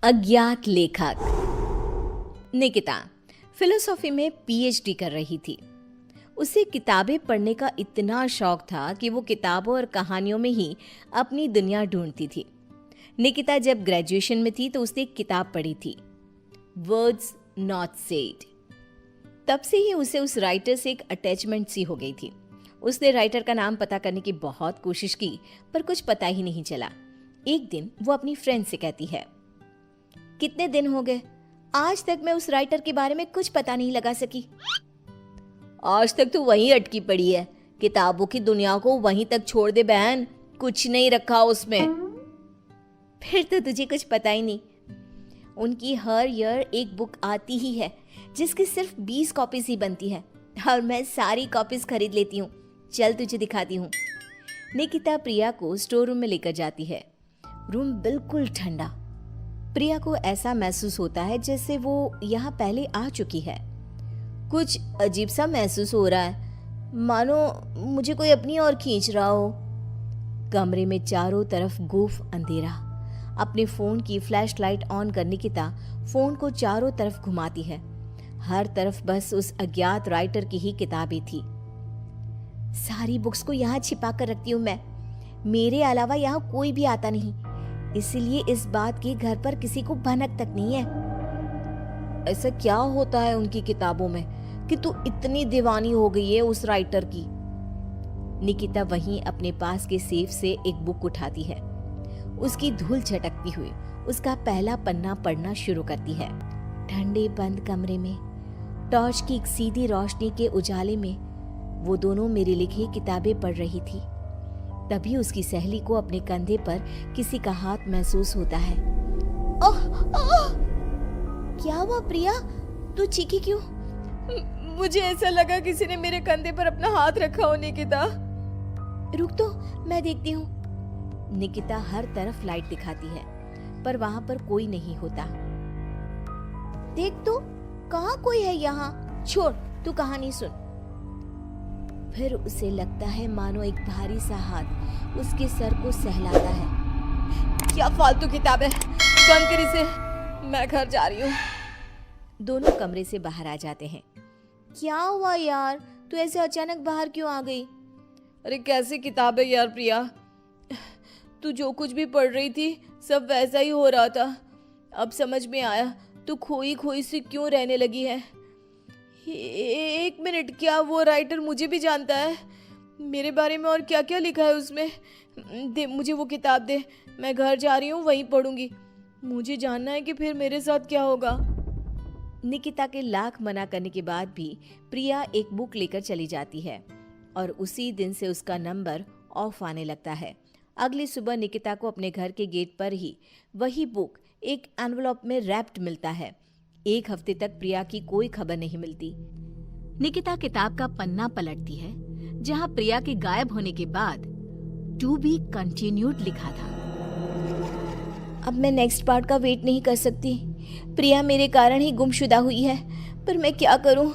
अज्ञात लेखक। निकिता फिलोसॉफी में पीएचडी कर रही थी। उसे किताबें पढ़ने का इतना शौक था कि वो किताबों और कहानियों में ही अपनी दुनिया ढूंढती थी। निकिता जब ग्रेजुएशन में थी तो उसने एक किताब पढ़ी थी, वर्ड्स नॉट सेड। तब से ही उसे उस राइटर से एक अटैचमेंट सी हो गई थी। उसने राइटर का नाम पता करने की बहुत कोशिश की पर कुछ पता ही नहीं चला। एक दिन वो अपनी फ्रेंड से कहती है, कितने दिन हो गए, आज तक मैं उस राइटर के बारे में कुछ पता नहीं लगा सकी। आज तक तो वहीं अटकी पड़ी है, किताबों की दुनिया को वहीं तक छोड़ दे बहन, कुछ नहीं रखा उसमें। फिर तो तुझे कुछ पता ही नहीं। उनकी हर ईयर एक बुक आती ही है जिसकी सिर्फ 20 कॉपीज ही बनती है और मैं सारी कॉपीज खरीद लेती हूँ। चल तुझे दिखाती हूँ। निकिता प्रिया को स्टोर रूम में लेकर जाती है। रूम बिल्कुल ठंडा। प्रिया को ऐसा महसूस होता है जैसे वो यहाँ पहले आ चुकी है। कुछ अजीब सा महसूस हो रहा है, मानो मुझे कोई अपनी ओर खींच रहा हो। कमरे में चारों तरफ गुफ अंधेरा। अपने फोन की फ्लैश लाइट ऑन कर निकिता फोन को चारों तरफ घुमाती है। हर तरफ बस उस अज्ञात राइटर की ही किताबें थी। सारी बुक्स को यहाँ छिपा कर रखती हूँ मैं, मेरे अलावा यहाँ कोई भी आता नहीं, इसीलिए इस बात की घर पर किसी को भनक तक नहीं है। ऐसा क्या होता है उनकी किताबों में कि तू इतनी दीवानी हो गई है उस राइटर की। निकिता वहीं अपने पास के सेफ से एक बुक उठाती है। उसकी धूल झटकती हुई उसका पहला पन्ना पढ़ना शुरू करती है। ठंडे बंद कमरे में टॉर्च की एक सीधी रोशनी के उजाले में वो दोनों मेरी लिखी किताबें पढ़ रही थी। तभी उसकी सहेली को अपने कंधे पर किसी का हाथ महसूस होता है। ओह ओह! क्या हुआ प्रिया, तू चीखी क्यों? मुझे ऐसा लगा किसी ने मेरे कंधे पर अपना हाथ रखा हो। निकिता रुक तो, मैं देखती हूँ। निकिता हर तरफ लाइट दिखाती है पर वहां पर कोई नहीं होता। देख तो, कहाँ कोई है यहाँ? छोड़, तू कहानी सुन। फिर उसे लगता है मानो एक भारी सा हाथ उसके सर को सहलाता है। क्या फालतू किताब है, बंद कर इसे, मैं घर जा रही हूँ। दोनों कमरे से बाहर आ जाते हैं। क्या हुआ यार, तू ऐसे अचानक बाहर क्यों आ गई? अरे कैसी किताब है यार प्रिया, तू जो कुछ भी पढ़ रही थी सब वैसा ही हो रहा था। अब समझ में आया तू खोई खोई सी क्यों रहने लगी है। एक मिनट, क्या वो राइटर मुझे भी जानता है? मेरे बारे में और क्या क्या लिखा है उसमें? दे मुझे वो किताब दे, मैं घर जा रही हूँ, वहीं पढ़ूंगी। मुझे जानना है कि फिर मेरे साथ क्या होगा। निकिता के लाख मना करने के बाद भी प्रिया एक बुक लेकर चली जाती है और उसी दिन से उसका नंबर ऑफ आने लगता है। अगली सुबह निकिता को अपने घर के गेट पर ही वही बुक एक एनवलप में रैप्ड मिलता है। एक हफ्ते तक प्रिया की कोई खबर नहीं मिलती। निकिता किताब का पन्ना पलटती है जहां प्रिया के गायब होने के बाद टू बी कंटिन्यूड लिखा था। अब मैं नेक्स्ट पार्ट का वेट नहीं कर सकती। प्रिया मेरे कारण ही गुमशुदा हुई है, पर मैं क्या करूं?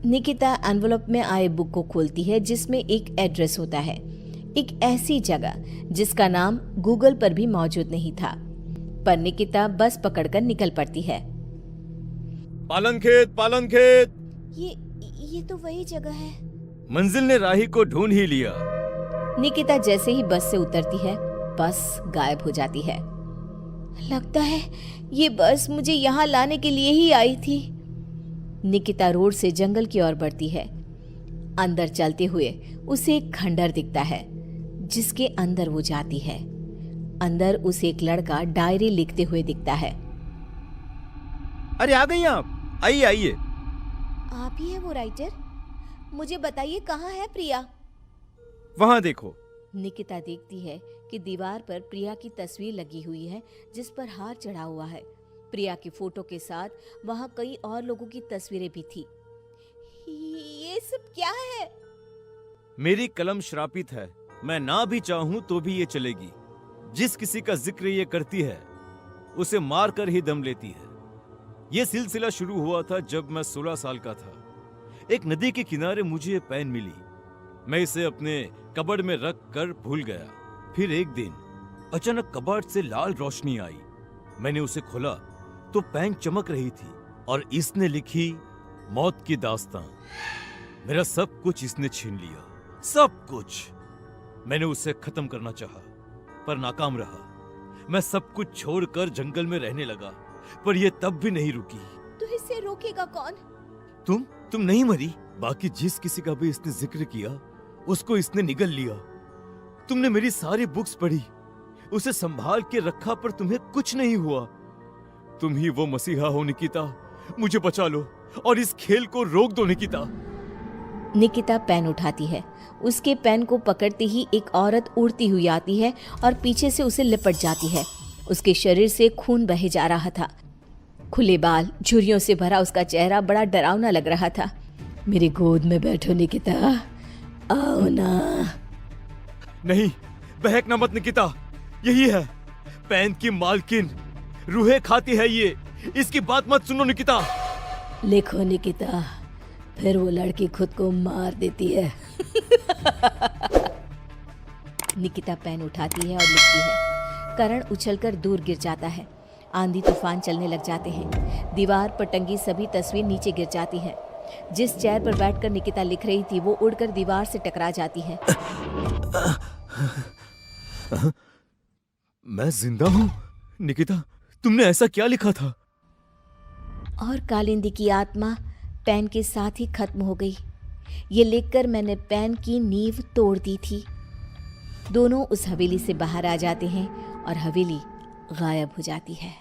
निकिता एनवलप में आए बुक को खोलती है जिसमें एक एड्रेस होता है, एक ऐसी जगह जिसका नाम गूगल पर भी मौजूद नहीं था। पर निकिता बस पकड़कर निकल पड़ती है। पालनखेत, पालनखेत। ये तो वही जगह है। मंजिल ने राही को ढूंढ ही लिया। निकिता जैसे ही बस से उतरती है, बस गायब हो जाती है। लगता है ये बस मुझे यहाँ लाने के लिए ही आई थी। निकिता रोड से जंगल की ओर बढ़ती है। अंदर चलते हुए उसे एक खंडर दिखता है जिसके अंदर वो जाती है। अंदर उसे एक लड़का डायरी लिखते हुए दिखता है। अरे आ गई आप, आइए आइए। आप ही है वो राइटर? मुझे बताइए कहाँ है प्रिया? वहां देखो। निकिता देखती है कि दीवार पर प्रिया की तस्वीर लगी हुई है जिस पर हार चढ़ा हुआ है। प्रिया की फोटो के साथ वहां कई और लोगों की तस्वीरें भी थी। ये सब क्या है? मेरी कलम श्रापित है, मैं ना भी चाहूं तो भी ये चलेगी। जिस किसी का जिक्र ये करती है उसे मार कर ही दम लेती है। ये सिलसिला शुरू हुआ था जब मैं 16 साल का था। एक नदी के किनारे मुझे ये पेन मिली। मैं इसे अपने कबर्ड में रख कर भूल गया। फिर एक दिन अचानक कबर्ड से लाल रोशनी आई। मैंने उसे खोला तो पेन चमक रही थी और इसने लिखी मौत की दास्तां। मेरा सब कुछ इसने छीन लिया, सब कुछ। मैंने उसे खत्म करना चाहा, पर नाकाम रहा। मैं सब कुछ छोड़कर जंगल में रहने लगा, पर यह तब भी नहीं रुकी। तो इसे रोकेगा कौन? तुम नहीं मरी। बाकी जिस किसी का भी इसने जिक्र किया, उसको इसने निगल लिया। तुमने मेरी सारी बुक्स पढ़ी, उसे संभाल के रखा, पर तुम्हें कुछ नहीं हुआ। तुम ही वो मसीहा हो निकिता, मुझे बचा लो और इस खेल को रोक दो निकिता। निकिता पेन उठाती है। उसके पेन को पकड़ते ही एक औरत उड़ती हुई आती है और पीछे से उसे लिपट जाती है। उसके शरीर से खून बहे जा रहा था। खुले बाल, झुर्रियों से भरा उसका चेहरा बड़ा डरावना लग रहा था। मेरी गोद में बैठो निकिता, आओ ना। नहीं, बहकना मत निकिता, यही है पेन की मालकिन। रूहें खाती है ये, इसकी बात मत सुनो निकिता। लिखो निकिता, फिर वो लड़की खुद को मार देती है। निकिता पेन उठाती है और लिखती है। करण उछलकर दूर गिर जाता है। आंधी तूफान चलने लग जाते हैं। दीवार पर टंगी सभी तस्वीर नीचे गिर जाती हैं। जिस चेयर पर बैठकर निकिता लिख रही थी वो उड़कर दीवार से टकरा जाती है। मैं जिंदा हूँ? निकिता, तुमने ऐसा क्या लिखा था? और कालिंदी की आत्मा पेन के साथ ही खत्म हो गई। ये लिखकर मैंने पेन की नींव तोड़ दी थी। दोनों उस हवेली से बाहर आ जाते हैं और हवेली गायब हो जाती है।